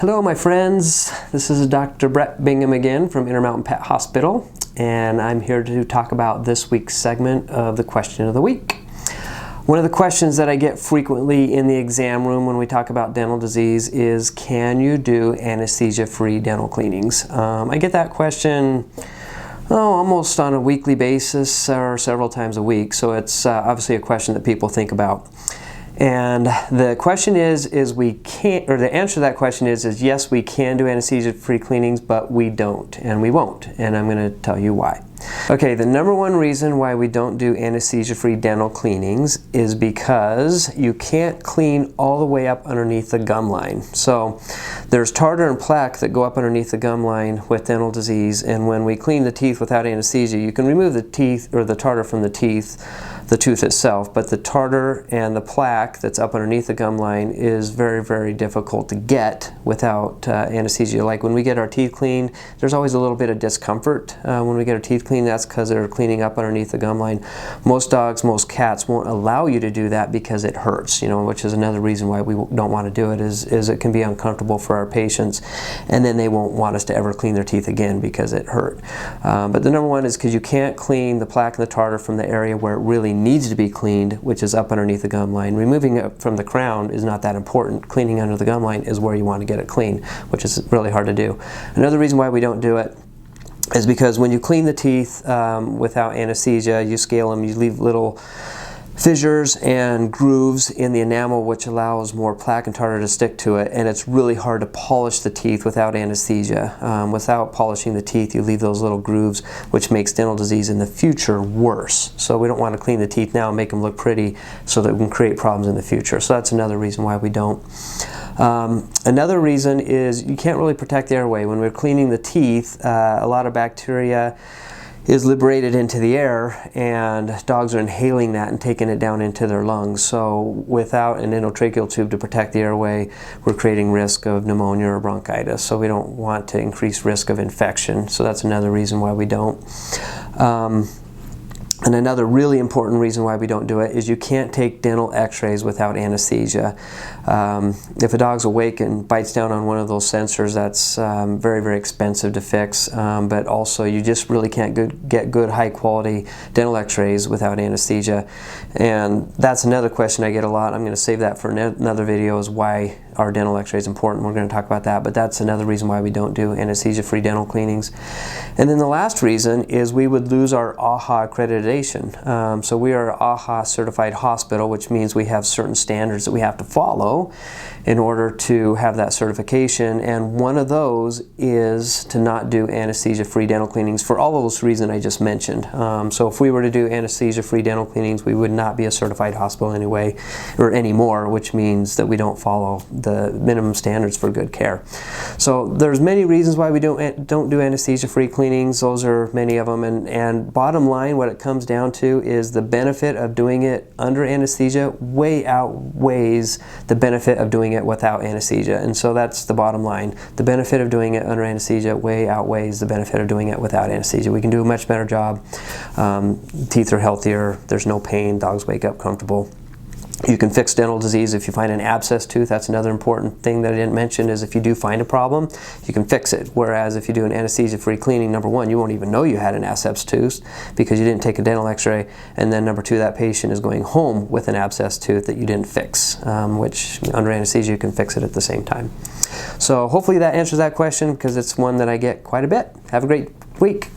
Hello my friends, this is Dr. Brett Bingham again from Intermountain Pet Hospital, and I'm here to talk about this week's segment of the question of the week. One of the questions that I get frequently in the exam room when we talk about dental disease is, can you do anesthesia-free dental cleanings? I get that question almost on a weekly basis or several times a week, so it's obviously a question that people think about. And the question is we can't, or the answer to that question is yes, we can do anesthesia-free cleanings, but we don't, and we won't, and I'm going to tell you why. Okay, the number one reason why we don't do anesthesia-free dental cleanings is because you can't clean all the way up underneath the gum line. So there's tartar and plaque that go up underneath the gum line with dental disease, and when we clean the teeth without anesthesia, you can remove the teeth or the tartar from the teeth, the tooth itself, but the tartar and the plaque that's up underneath the gum line is very, very difficult to get without anesthesia. Like when we get our teeth cleaned, there's always a little bit of discomfort when we get our teeth cleaned. That's because they're cleaning up underneath the gum line. Most dogs, most cats won't allow you to do that because it hurts, which is another reason why we don't want to do it, is it can be uncomfortable for our patients, and then they won't want us to ever clean their teeth again because it hurt. But the number one is because you can't clean the plaque and the tartar from the area where it really needs to be cleaned, which is up underneath the gum line. Removing it from the crown is not that important. Cleaning under the gum line is where you want to get it clean, which is really hard to do. Another reason why we don't do it is because when you clean the teeth without anesthesia, you scale them, you leave little fissures and grooves in the enamel, which allows more plaque and tartar to stick to it, and it's really hard to polish the teeth without anesthesia. Without polishing the teeth, you leave those little grooves, which makes dental disease in the future worse. So we don't want to clean the teeth now and make them look pretty so that we can create problems in the future. So that's another reason why we don't. Another reason is you can't really protect the airway. When we're cleaning the teeth, a lot of bacteria is liberated into the air, and dogs are inhaling that and taking it down into their lungs. So without an endotracheal tube to protect the airway, we're creating risk of pneumonia or bronchitis. So we don't want to increase risk of infection. So that's another reason why we don't. And another really important reason why we don't do it is you can't take dental x-rays without anesthesia. If a dog's awake and bites down on one of those sensors, that's very, very expensive to fix, but also you just really can't get good high quality dental x-rays without anesthesia. And that's another question I get a lot. I'm going to save that for another video, is why our dental x-ray is important. We're going to talk about that, but that's another reason why we don't do anesthesia-free dental cleanings. And then the last reason is we would lose our AHA accreditation. So we are an AHA certified hospital, which means we have certain standards that we have to follow in order to have that certification, and one of those is to not do anesthesia-free dental cleanings for all of those reasons I just mentioned. So if we were to do anesthesia-free dental cleanings, we would not be a certified hospital anyway, or anymore, which means that we don't follow the minimum standards for good care. So there's many reasons why we don't do anesthesia-free cleanings. Those are many of them, and bottom line, what it comes down to is the benefit of doing it under anesthesia way outweighs the benefit of doing it without anesthesia. And so that's the bottom line. The benefit of doing it under anesthesia way outweighs the benefit of doing it without anesthesia. We can do a much better job. Teeth are healthier, there's no pain, dogs wake up comfortable. You can fix dental disease if you find an abscessed tooth. That's another important thing that I didn't mention, is if you do find a problem, you can fix it. Whereas if you do an anesthesia-free cleaning, number one, you won't even know you had an abscessed tooth because you didn't take a dental x-ray, and then number two, that patient is going home with an abscessed tooth that you didn't fix, which under anesthesia you can fix it at the same time. So hopefully that answers that question, because it's one that I get quite a bit. Have a great week.